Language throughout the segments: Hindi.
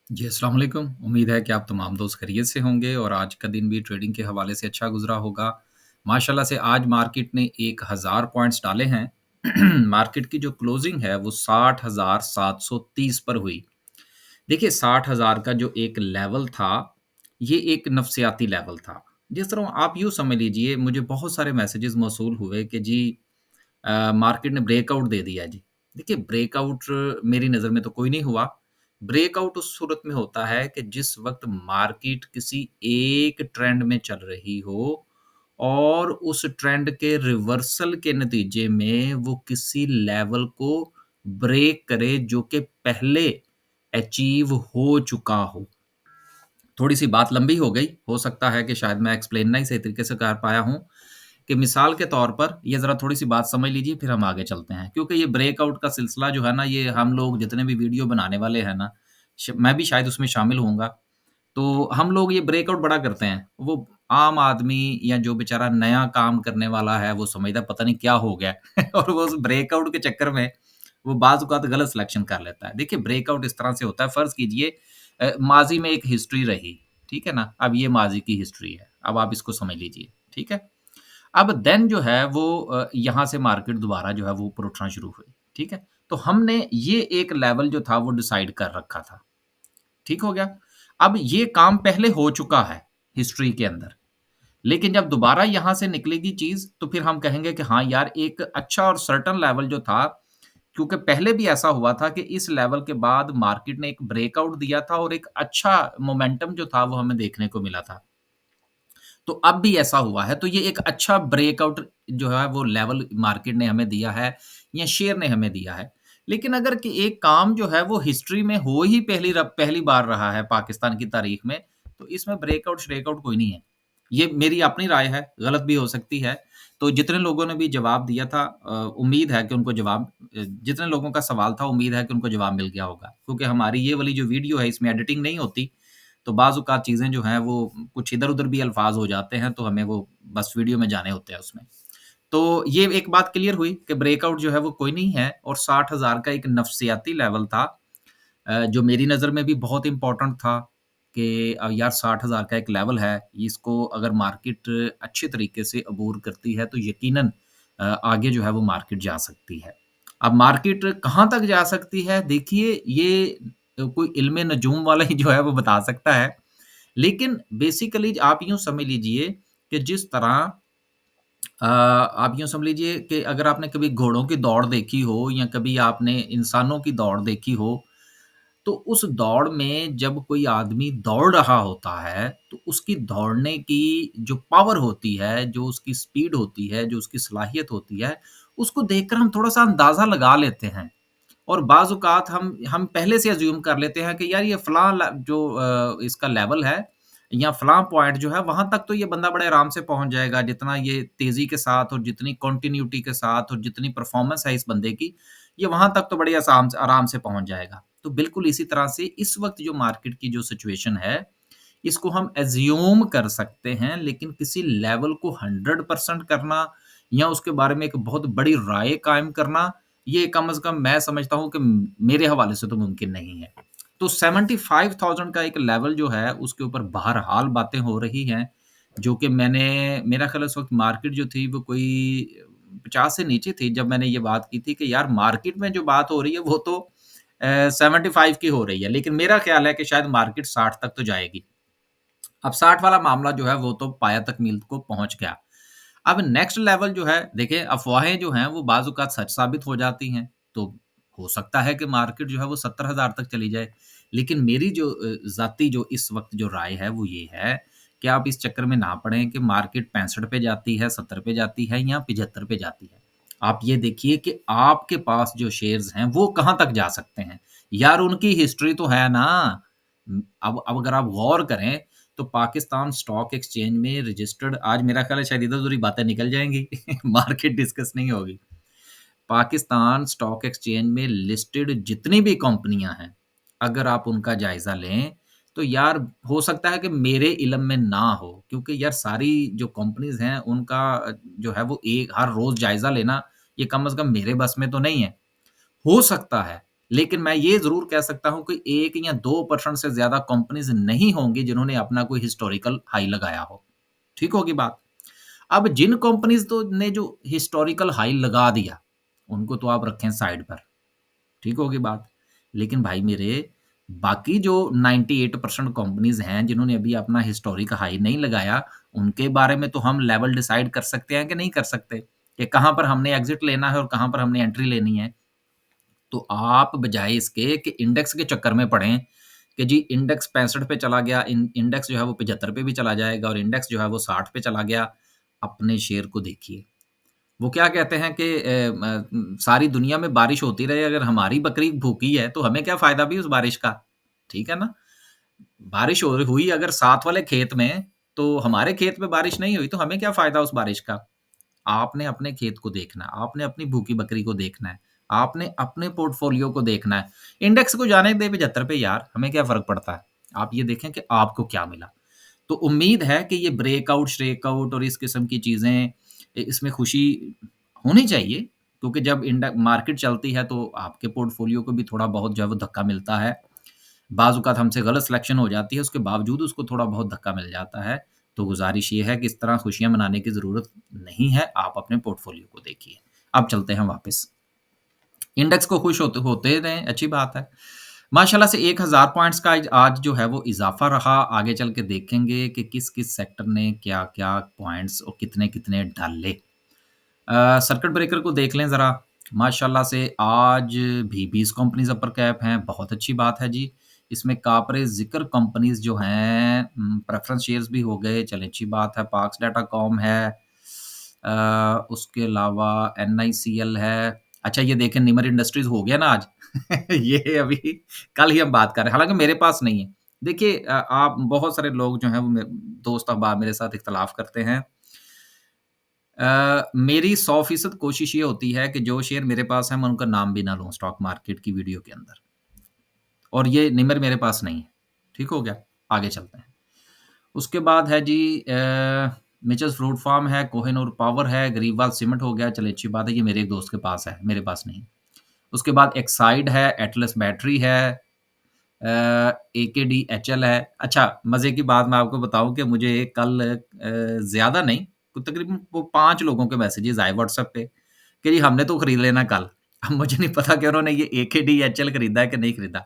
जी, अस्सलाम वालेकुम। उम्मीद है कि आप तमाम दोस्त खैरियत से होंगे और आज का दिन भी ट्रेडिंग के हवाले से अच्छा गुज़रा होगा। माशाल्लाह से आज मार्केट ने 1000 पॉइंट्स डाले हैं। मार्केट की जो क्लोज़िंग है वो 60,730 पर हुई। देखिए 60,000 का जो एक लेवल था, ये एक नफ़्सियाती लेवल था। जिस तरह आप यूँ समझ लीजिए मुझे बहुत सारे मैसेजेस मौसूल हुए कि जी मार्केट ने ब्रेकआउट दे दिया जी। देखिए ब्रेकआउट मेरी नज़र में तो कोई नहीं हुआ। ब्रेकआउट उस सूरत में होता है कि जिस वक़्त मार्केट किसी एक ट्रेंड में चल रही हो और उस ट्रेंड के रिवर्सल के नतीजे में वो किसी लेवल को ब्रेक करे जो कि पहले अचीव हो चुका हो। थोड़ी-सी बात लंबी हो गई, हो सकता है कि शायद मैं एक्सप्लेन नहीं सही तरीके से कर पाया हूँ, कि मिसाल के तौर पर ये ज़रा थोड़ी-सी बात समझ लीजिए फिर हम आगे चलते हैं। क्योंकि ये ब्रेकआउट का सिलसिला जो है ना, ये हम लोग जितने भी वीडियो बनाने वाले हैं ना, मैं भी शायद उसमें शामिल होऊँगा। तो हम लोग ये ब्रेकआउट बड़ा करते हैं। वो आम आदमी या जो बेचारा नया काम करने वाला है, वो समझता है पता नहीं क्या हो गया है और वो उस ब्रेकआउट के चक्कर में वो बाज़ औक़ात गलत सिलेक्शन कर लेता है। देखिए ब्रेकआउट इस तरह से होता है, फ़र्ज़ कीजिए माज़ी में एक हिस्ट्री रही, ठीक है ना? अब ये माज़ी की हिस्ट्री है। अब आप इसको समझ लीजिए, ठीक है? अब देन जो है वो यहाँ से मार्केट दोबारा जो है वो ऊपर उठना शुरू हुई, ठीक है? तो हमने ये एक लेवल जो था वो डिसाइड कर रखा था, ठीक हो गया? अब ये काम पहले हो चुका है हिस्ट्री के अंदर, लेकिन जब दोबारा यहाँ से निकलेगी चीज़ तो फिर हम कहेंगे कि हाँ यार एक अच्छा और सर्टेन लेवल जो था, क्योंकि पहले भी ऐसा हुआ था कि इस लेवल के बाद मार्केट ने एक ब्रेकआउट दिया था और एक अच्छा मोमेंटम जो था वो हमें देखने को मिला था। तो अब भी ऐसा हुआ है, तो ये एक अच्छा ब्रेकआउट जो है वो लेवल मार्केट ने हमें दिया है या शेयर ने हमें दिया है। लेकिन अगर कि एक काम जो है वो हिस्ट्री में हो ही पहली बार रहा है पाकिस्तान की तारीख में, तो इसमें ब्रेकआउट-श्रेकआउट कोई नहीं है। ये मेरी अपनी राय है, गलत भी हो सकती है। तो जितने लोगों ने भी जवाब दिया था उम्मीद है कि उनको जितने लोगों का सवाल था उम्मीद है कि उनको जवाब मिल गया होगा। क्योंकि हमारी ये वाली जो वीडियो है इसमें एडिटिंग नहीं होती, तो बाज़-औक़ात चीज़ें जो हैं वो कुछ इधर-उधर भी अल्फ़ाज़ हो जाते हैं, तो हमें वो बस वीडियो में जाने होते हैं उसमें। तो ये एक बात क्लियर हुई कि ब्रेकआउट जो है वो कोई नहीं है और 60,000 का एक नफ़्सियाती लेवल था जो मेरी नज़र में भी बहुत इम्पोर्टेंट था कि यार 60,000 का एक लेवल है, इसको अगर मार्केट अच्छे तरीके से अबूर करती है, तो यकीनन आगे जो है वो मार्केट जा सकती है। अब मार्केट कहाँ तक जा सकती है, देखिए ये कोई इल्म-ए-नजूम वाला ही जो है वो बता सकता है। लेकिन बेसिकली आप यूँ समझ लीजिए कि जिस तरह आप यूँ समझ लीजिए कि अगर आपने कभी घोड़ों की दौड़ देखी हो या कभी आपने इंसानों की दौड़ देखी हो, तो उस दौड़ में जब कोई आदमी दौड़ रहा होता है, तो उसकी दौड़ने की जो पावर होती है, जो उसकी स्पीड होती है, जो उसकी सलाहियत होती है, उसको देखकर हम थोड़ा-सा अंदाज़ा लगा लेते हैं। और बाज़ औक़ात हम पहले से अज़्यूम कर लेते हैं कि यार ये फलाँ जो इसका लेवल है या फलाँ पॉइंट जो है वहाँ तक तो ये बंदा बड़े आराम से पहुँच जाएगा, जितना ये तेज़ी के साथ और जितनी कंटिन्यूटी के साथ और जितनी परफ़ॉर्मेंस है इस बंदे की, ये वहाँ तक तो बड़ी आराम से पहुँच जाएगा। तो बिल्कुल इसी तरह से इस वक़्त जो मार्केट की जो सिचुएशन है, इसको हम अज़्यूम कर सकते हैं, लेकिन किसी लेवल को 100% करना या उसके बारे में एक बहुत बड़ी राय कायम करना, ये कम से कम मैं समझता हूँ कि मेरे हवाले से तो मुमकिन नहीं है। तो 75,000 का एक लेवल जो है, उसके ऊपर बहरहाल बातें हो रही हैं, जो कि मेरा ख़्याल है उस वक़्त मार्केट जो थी वो कोई 50 से नीचे थी जब मैंने ये बात की थी कि यार मार्केट में जो बात हो रही है वो तो 75 की हो रही है, लेकिन मेरा ख़्याल है कि शायद मार्केट 60 तक तो जाएगी। अब 60 वाला मामला जो है वो तो पाया तकमील को पहुँच गया। अब नेक्स्ट लेवल जो है देखिए अफ़वाहें जो हैं वो बाज़ औक़ात सच साबित हो जाती हैं। तो हो सकता है कि मार्केट जो है वो 70,000 तक चली जाए। लेकिन मेरी जो ज़ाती जो इस वक़्त जो राय है वो ये है कि आप इस चक्कर में ना पड़ें कि मार्केट 65 पे जाती है, 70 पे जाती है या 75 पे जाती है। आप ये देखिए कि आपके पास जो शेयर्स हैं वो कहाँ तक जा सकते हैं। यार उनकी हिस्ट्री तो है ना। अब अगर आप गौर करें तो पाकिस्तान स्टॉक एक्सचेंज में रजिस्टर्ड आज मेरा ख़्याल है शायद इधर-उधर ही बातें निकल जाएँगी मार्केट डिस्कस नहीं होगी। पाकिस्तान स्टॉक एक्सचेंज में लिस्टेड जितनी भी कंपनियाँ हैं, अगर आप उनका जायज़ा लें, तो यार हो सकता है कि मेरे इल्म में ना हो क्योंकि यार सारी जो कंपनीज़ हैं उनका जो है वो एक हर रोज़ जायज़ा लेना, ये कम से कम मेरे बस में तो नहीं है। हो सकता है लेकिन मैं ये ज़रूर कह सकता हूँ कि 1 या 2% से ज़्यादा कंपनीज़ नहीं होंगी जिन्होंने अपना कोई हिस्टोरिकल हाई लगाया हो। ठीक होगी बात? अब जिन कंपनीज़ तो ने जो हिस्टोरिकल हाई लगा दिया, उनको तो आप रखें साइड पर, ठीक होगी बात। लेकिन भाई मेरे, बाकी जो 98% कंपनीज़ हैं जिन्होंने अभी अपना हिस्टोरिक हाई नहीं लगाया, उनके बारे में तो हम लेवल डिसाइड कर सकते हैं कि नहीं कर सकते, कि कहाँ पर हमने एग्ज़िट लेना है और कहाँ पर हमने एंट्री लेनी है। तो आप बजाए इसके कि इंडेक्स के चक्कर में पड़ें कि जी इंडेक्स 65 पे चला गया, इंडेक्स जो है वो 75 पे भी चला जाएगा और इंडेक्स जो है वो 60 पे चला गया, अपने शेयर को देखिए। वो क्या कहते हैं कि सारी दुनिया में बारिश होती रहे, अगर हमारी बकरी भूखी है तो हमें क्या फ़ायदा भी उस बारिश का, ठीक है ना? बारिश हो हुई अगर साथ वाले खेत में, तो हमारे खेत में बारिश नहीं हुई तो हमें क्या फ़ायदा उस बारिश का? आपने अपने खेत को देखना है, आपने अपनी भूखी बकरी को देखना है, आपने अपने पोर्टफ़ोलियो को देखना है। इंडेक्स को जाने दें 75 पे यार, हमें क्या फ़र्क पड़ता है? आप ये देखें कि आपको क्या मिला। तो उम्मीद है कि ये ब्रेकआउट, श्रेकआउट और इस किस्म की चीज़ें, इसमें खुशी होनी चाहिए, क्योंकि जब मार्केट चलती है तो आपके पोर्टफ़ोलियो को भी थोड़ा बहुत जो है वो धक्का मिलता है। बाज़-औक़ात हमसे गलत सिलेक्शन हो जाती है, उसके बावजूद उसको थोड़ा बहुत धक्का मिल जाता है। तो गुज़ारिश ये है कि इस तरह खुशियाँ मनाने की ज़रूरत नहीं है, आप अपने पोर्टफ़ोलियो को देखिए। अब चलते हैं वापस। इंडेक्स को खुश होते होते रहें, अच्छी बात है। माशाल्लाह से 1000 पॉइंट्स का आज जो है वो इज़ाफ़ा रहा। आगे चल के देखेंगे कि किस-किस सेक्टर ने क्या-क्या पॉइंट्स और कितने-कितने डाले। सर्किट ब्रेकर को देख लें ज़रा। माशाल्लाह से आज भी 20 कंपनीज़ अपर कैप हैं, बहुत अच्छी बात है जी। इसमें काबरे ज़िक्र कंपनीज़ जो हैं, प्रेफ़रेंस शेयर्स भी हो गए, चलें अच्छी बात है। पाक्स डाटाकॉम है, उसके अलावा एनआईसीएल है। अच्छा ये देखें निमर इंडस्ट्रीज़ हो गया ना आज। ये अभी कल ही हम बात कर रहे हैं, हालाँकि मेरे पास नहीं है। देखिए आप बहुत सारे लोग जो हैं वो दोस्त अहबाब मेरे साथ इख्तलाफ़ करते हैं। मेरी 100% कोशिश ये होती है कि जो शेयर मेरे पास है मैं उनका नाम भी ना लूँ स्टॉक मार्केट की वीडियो के अंदर, और ये निमर मेरे पास नहीं है। ठीक हो गया? आगे चलते हैं। उसके बाद है जी मिचेस फ्रूट फार्म है, कोहिनूर पावर है, गरीबवाल सीमेंट हो गया, चलिए अच्छी बात है, ये मेरे एक दोस्त के पास है, मेरे पास नहीं। उसके बाद एक्साइड है, एटलस बैटरी है, एकेडीएचएल है। अच्छा, मज़े की बात मैं आपको बताऊँ कि मुझे कल ज़्यादा नहीं, तो तकरीबन वो 5 लोगों के मैसेजेज़ आए व्हाट्सएप पे कि जी हमने तो खरीद लेना कल। अब मुझे नहीं पता कि उन्होंने ये एकेडीएचएल खरीदा है कि नहीं खरीदा।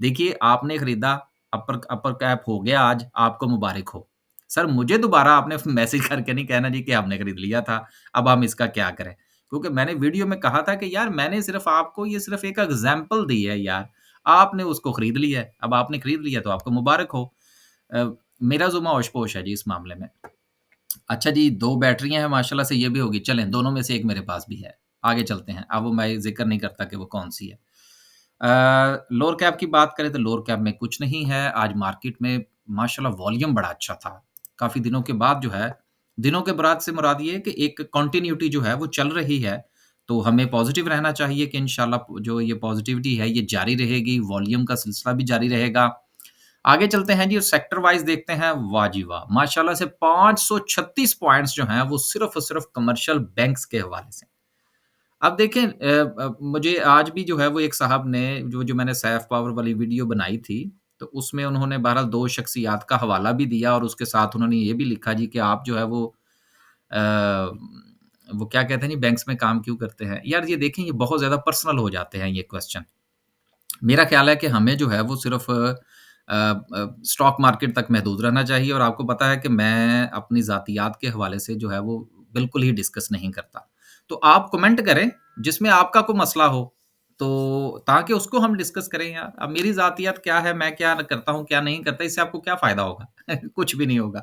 देखिए, आपने खरीदा, अपर अपर कैप हो गया आज, आपको मुबारक हो। सर मुझे दोबारा आपने मैसेज करके नहीं कहना जी कि हमने खरीद लिया था, अब हम इसका क्या करें? क्योंकि मैंने वीडियो में कहा था कि यार मैंने सिर्फ़ आपको ये सिर्फ़ एक एग्ज़ाम्पल दी है यार, आपने उसको खरीद लिया है, अब आपने खरीद लिया तो आपको मुबारक हो। अ, मेरा ज़ुम्मा होश-पोश है जी इस मामले में। अच्छा जी, 2 बैटरियाँ हैं माशाल्लाह से, ये भी होगी, चलें दोनों में से एक मेरे पास भी है। आगे चलते हैं, अब वो मैं ज़िक्र नहीं करता कि वो कौन-सी है। लोअर कैप की बात करें तो लोअर कैप में कुछ नहीं है। आज मार्केट में माशाल्लाह वॉल्यूम बड़ा अच्छा था। काफ़ी दिनों के बाद जो है, दिनों के बाद से मुराद ये है कि एक कंटिन्यूटी जो है वो चल रही है। तो हमें पॉज़िटिव रहना चाहिए कि इंशाल्लाह जो ये पॉज़िटिविटी है ये जारी रहेगी, वॉल्यूम का सिलसिला भी जारी रहेगा। आगे चलते हैं जी और सेक्टर वाइज़ देखते हैं, वाह जी वाह! माशाल्लाह से 536 पॉइंट्स जो हैं वो सिर्फ़ और सिर्फ़ कमर्शियल बैंक्स के हवाले से। अब देखें मुझे आज भी जो है वो एक साहब ने जो जो मैंने सैफ पावर वाली वीडियो बनाई थी, तो उसमें उन्होंने बहरहाल 2 शख्सियात का हवाला भी दिया और उसके साथ उन्होंने ये भी लिखा जी कि आप जो है अ, वो क्या कहते हैं जी बैंक्स में काम क्यों करते हैं? यार ये देखें ये बहुत ज़्यादा पर्सनल हो जाते हैं ये क्वेश्चन। मेरा ख़्याल है कि हमें जो है वो सिर्फ़ स्टॉक मार्केट तक महदूद रहना चाहिए और आपको पता है कि मैं अपनी ज़ातियात के हवाले से जो है वो बिल्कुल ही डिस्कस नहीं करता। तो आप कमेंट करें जिसमें आपका कोई मसला हो, तो ताकि उसको हम डिस्कस करें यार। अब मेरी ज़ातियात क्या है, मैं क्या करता हूँ, क्या नहीं करता, इससे आपको क्या फ़ायदा होगा? कुछ भी नहीं होगा।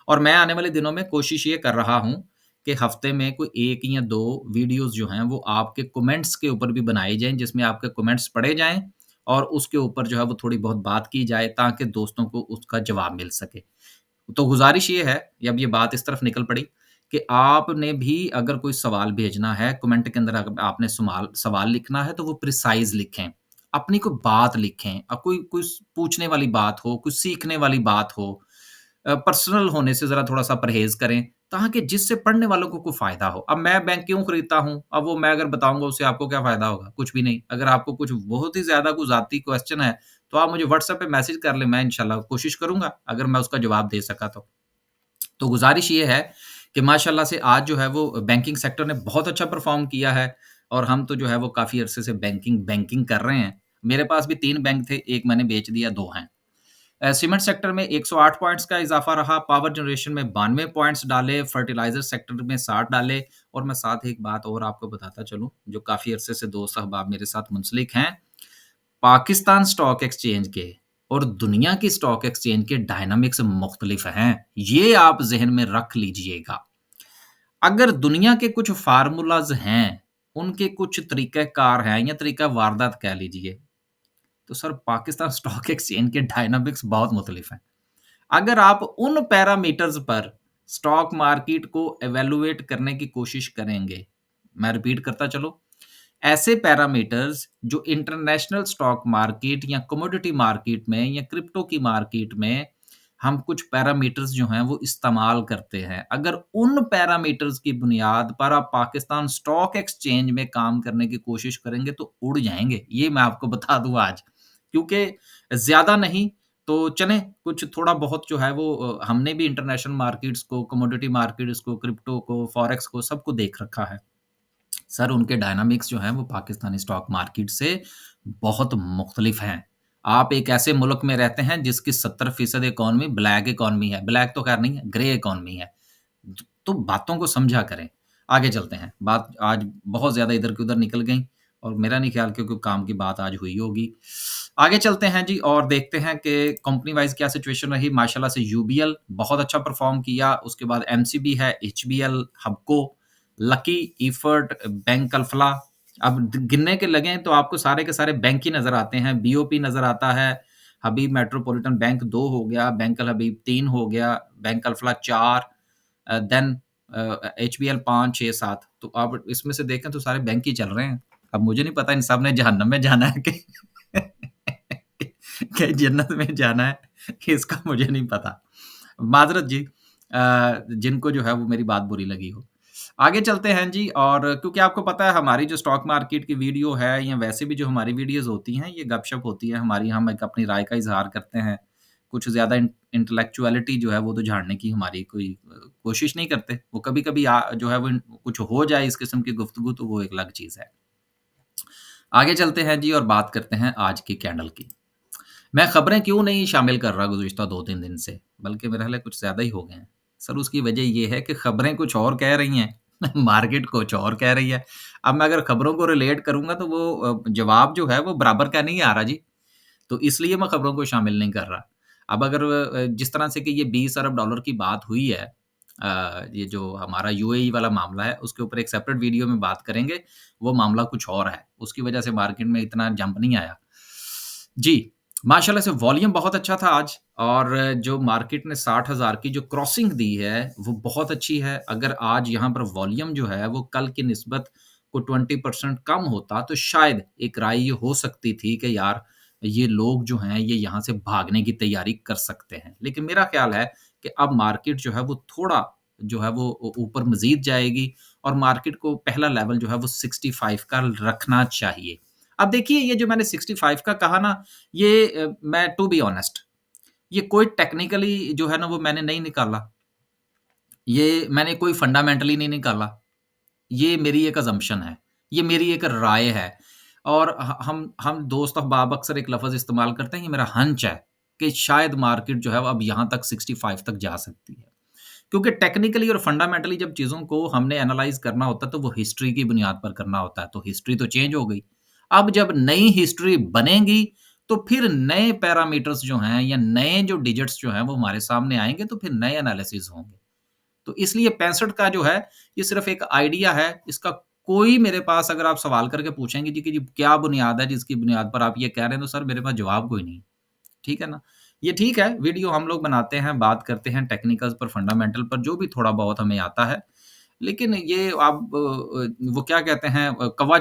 और मैं आने वाले दिनों में कोशिश ये कर रहा हूँ कि हफ़्ते में कोई 1 या 2 वीडियोज़ जो हैं वो आपके कमेंट्स के ऊपर भी बनाई जाएँ, जिसमें आपके कमेंट्स पढ़े जाएँ और उसके ऊपर जो है वो थोड़ी बहुत बात की जाए ताकि दोस्तों को उसका जवाब मिल सके। तो गुज़ारिश ये है, अब ये बात इस तरफ निकल पड़ी कि आपने भी अगर कोई सवाल भेजना है, कमेंट के अंदर अगर आपने सवाल सवाल लिखना है तो वो प्रिसाइज़ लिखें। अपनी कोई बात लिखें, कोई कोई पूछने वाली बात हो, कुछ सीखने वाली बात हो, पर्सनल होने से ज़रा थोड़ा-सा परहेज़ करें, ताकि जिससे पढ़ने वालों को फ़ायदा हो। अब मैं बैंक क्यों खरीदता हूँ? अब वो मैं अगर बताऊँगा उससे आपको क्या फ़ायदा होगा? कुछ भी नहीं। अगर आपको कुछ बहुत ही ज़्यादा कोई ज़ाती क्वेश्चन है, तो आप मुझे व्हाट्सएप पे मैसेज कर लें, मैं इंशाल्लाह कोशिश करूँगा, अगर मैं उसका जवाब दे सका तो। तो गुज़ारिश ये है कि माशाअल्लाह से आज जो है वो बैंकिंग सेक्टर ने बहुत अच्छा परफ़ॉर्म किया है और हम तो जो है वो काफ़ी अरसे से बैंकिंग कर रहे हैं। मेरे पास भी 3 बैंक थे, 1 मैंने बेच दिया, 2 हैं। सीमेंट सेक्टर में 108 पॉइंट्स का इज़ाफ़ा रहा, पावर जनरेशन में 92 पॉइंट्स डाले, फर्टिलाइज़र सेक्टर में 60 डाले और मैं साथ एक बात और आपको बताता चलूँ, जो काफ़ी अरसे से दोस्त अहबाब मेरे साथ मुंसलिक हैं। पाकिस्तान स्टॉक एक्सचेंज के और दुनिया की स्टॉक एक्सचेंज के डायनामिक्स मुख्तलिफ हैं। ये आप ज़हन में रख लीजिएगा। अगर दुनिया के कुछ फ़ार्मूलाज़ हैं, उनके कुछ तरीक़ाकार हैं या तरीक़ा वारदात कह लीजिए, तो सर पाकिस्तान स्टॉक एक्सचेंज के डायनामिक्स बहुत मुख्तलिफ हैं। अगर आप उन पैरामीटर्स पर स्टॉक मार्केट को इवैल्यूएट करने की कोशिश करेंगे, मैं रिपीट करता चलूँ, ऐसे पैरामीटर्स जो इंटरनेशनल स्टॉक मार्केट या कमोडिटी मार्केट में या क्रिप्टो की मार्केट में हम कुछ पैरामीटर्स जो हैं वो इस्तेमाल करते हैं। अगर उन पैरामीटर्स की बुनियाद पर आप पाकिस्तान स्टॉक एक्सचेंज में काम करने की कोशिश करेंगे तो उड़ जाएँगे। ये मैं आपको बता दूँ आज। क्योंकि ज़्यादा नहीं तो चलें कुछ थोड़ा बहुत जो है वो हमने भी इंटरनेशनल मार्केट्स को, कमोडिटी मार्केट्स को, क्रिप्टो को, फॉरेक्स को सबको देख रखा है। सर उनके डायनामिक्स जो हैं वो पाकिस्तानी स्टॉक मार्केट से बहुत मुख्तलिफ हैं। आप एक ऐसे मुल्क में रहते हैं जिसकी 70% इकॉनमी ब्लैक इकॉनमी है। ब्लैक तो ख़ैर नहीं है, ग्रे इकॉनमी है। तो बातों को समझा करें। आगे चलते हैं। बात आज बहुत ज़्यादा इधर की उधर निकल गई और मेरा नहीं ख़्याल कि कोई काम की बात आज हुई होगी। आगे चलते हैं जी और देखते हैं कि कंपनी वाइज़ क्या सिचुएशन रही। माशाल्लाह से यूबीएल बहुत अच्छा परफ़ॉर्म किया। उसके बाद एमसीबी है, HBL, हबको, lucky, effort, bank Alfalah. अब गिनने के लगें तो आपको सारे के सारे बैंक ही नज़र आते हैं। बीओपी नज़र आता है, हबीब मेट्रोपॉलिटन बैंक 2 हो गया, बैंक अल हबीब 3 हो गया, बैंक अल्फला 4 देन एचबीएल 5, 6, 7 तो आप इसमें से देखें तो सारे बैंक ही चल रहे हैं। अब मुझे नहीं पता इन सब ने जहन्नम में जाना है कि कि जन्नत में जाना है, कि इसका मुझे नहीं पता। माज़रत जी जिनको जो है वो मेरी बात बुरी लगी हो। आगे चलते हैं जी और क्योंकि आपको पता है हमारी जो स्टॉक मार्केट की वीडियो है या वैसे भी जो हमारी वीडियोज़ होती हैं, ये गपशप होती है हमारी, हम एक अपनी राय का इज़हार करते हैं। कुछ ज़्यादा इंटेलेक्चुअलिटी जो है वो तो झाड़ने की हमारी कोई कोशिश नहीं करते। वो कभी-कभी जो है वो कुछ हो जाए इस किस्म की गुफ्तगू तो वो एक अलग चीज़ है। आगे चलते हैं जी और बात करते हैं आज की कैंडल की। मैं खबरें क्यों नहीं शामिल कर रहा गुज़िश्ता 2-3 दिन से, बल्कि मेरे ख़्याल है कुछ ज़्यादा ही हो गए हैं। सर उसकी वजह ये है कि खबरें कुछ और कह रही हैं, मार्केट कुछ और कह रही है। अब मैं अगर खबरों को रिलेट करूँगा तो वो जवाब जो है वो बराबर का नहीं आ रहा जी, तो इसलिए मैं खबरों को शामिल नहीं कर रहा। अब अगर जिस तरह से कि ये 20 अरब डॉलर की बात हुई है ये जो हमारा यूएई वाला मामला है, उसके ऊपर एक सेपरेट वीडियो में बात करेंगे, वो मामला कुछ और है। उसकी वजह से मार्केट में इतना जंप नहीं आया। जी, माशाल्लाह से वॉल्यूम बहुत अच्छा था आज और जो मार्केट ने 60,000 की जो क्रॉसिंग दी है, वो बहुत अच्छी है। अगर आज यहाँ पर वॉल्यूम जो है, वो कल की निस्बत को 20% कम होता, तो शायद एक राय ये हो सकती थी कि यार, ये लोग जो हैं, ये यहाँ से भागने की तैयारी कर सकते हैं। लेकिन मेरा ख़्याल है कि अब मार्केट जो है, वो थोड़ा जो है, वो ऊपर मज़ीद जाएगी और मार्केट को पहला लेवल जो है, वो 65 का रखना चाहिए। अब देखिए ये जो मैंने 65 का कहा ना ये मैं टू बी ऑनेस्ट ये कोई टेक्निकली जो है ना वो मैंने नहीं निकाला। ये मैंने कोई फंडामेंटली नहीं निकाला। ये मेरी एक असम्पशन है। ये मेरी एक राय है और ह हम दोस्त अहबाब अक्सर एक लफ़्ज़ इस्तेमाल करते हैं, ये मेरा हंच है कि शायद मार्केट जो है वो अब यहाँ तक 65 तक जा सकती है। क्योंकि टेक्निकली और फंडामेंटली जब चीज़ों को हमने एनालाइज़ करना होता है, तो वो हिस्ट्री की बुनियाद पर करना होता है, तो हिस्ट्री तो चेंज हो गई। अब जब नई हिस्ट्री बनेगी, तो फिर नए पैरामीटर्स जो हैं या नए जो डिजिट्स जो हैं, वो हमारे सामने आएँगे, तो फिर नए एनालिसिस होंगे। तो इसलिए 65 का जो है, ये सिर्फ़ एक आइडिया है, इसका कोई मेरे पास अगर आप सवाल करके पूछेंगे जी कि जी क्या बुनियाद है जिसकी बुनियाद पर आप ये कह रहे हैं, तो सर मेरे पास जवाब कोई नहीं है। ठीक है ना? ये ठीक है, वीडियो हम लोग बनाते हैं, बात करते हैं टेक्निकल्स पर, फंडामेंटल पर, जो भी थोड़ा बहुत हमें आता है। लेकिन ये आप वो क्या कहते हैं कौवा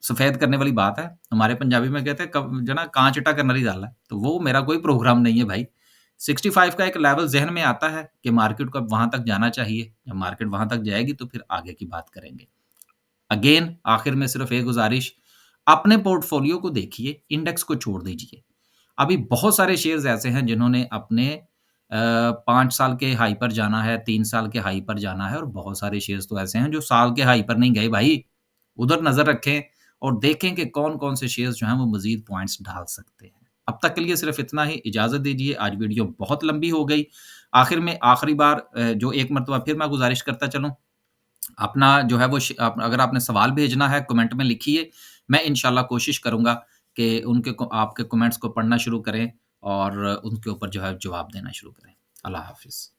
सफ़ेद करने वाली बात है। हमारे पंजाबी में कहते हैं जो ना कान चिट्टा करने वाली गल है। तो वो मेरा कोई प्रोग्राम नहीं है भाई। 65 का एक लेवल ज़हन में आता है कि मार्केट को अब वहाँ तक जाना चाहिए। जब मार्केट वहाँ तक जाएगी तो फिर आगे की बात करेंगे। अगेन आखिर में सिर्फ एक गुज़ारिश, अपने पोर्टफ़ोलियो को देखिए, इंडेक्स को छोड़ दीजिए। अभी बहुत सारे शेयर्स ऐसे हैं जिन्होंने अपने 5 साल के हाई पर जाना है, 3 साल के हाई पर जाना है और बहुत सारे शेयर्स तो ऐसे हैं जो साल के हाई पर नहीं गए भाई। उधर नज़र रखें और देखें कि कौन-कौन से शेयर्स जो हैं वो मज़ीद पॉइंट्स डाल सकते हैं। अब तक के लिए सिर्फ इतना ही, इजाज़त दीजिए, आज वीडियो बहुत लंबी हो गई। आखिर में आखिरी बार जो एक मर्तबा फिर मैं गुज़ारिश करता चलूँ, अपना जो है वो अगर आपने सवाल भेजना है कमेंट में लिखिए। मैं इंशाल्लाह कोशिश करूँगा कि उनके को आपके कमेंट्स को पढ़ना शुरू करें और उनके ऊपर जो है जवाब देना शुरू करें। अल्लाह हाफ़िज़।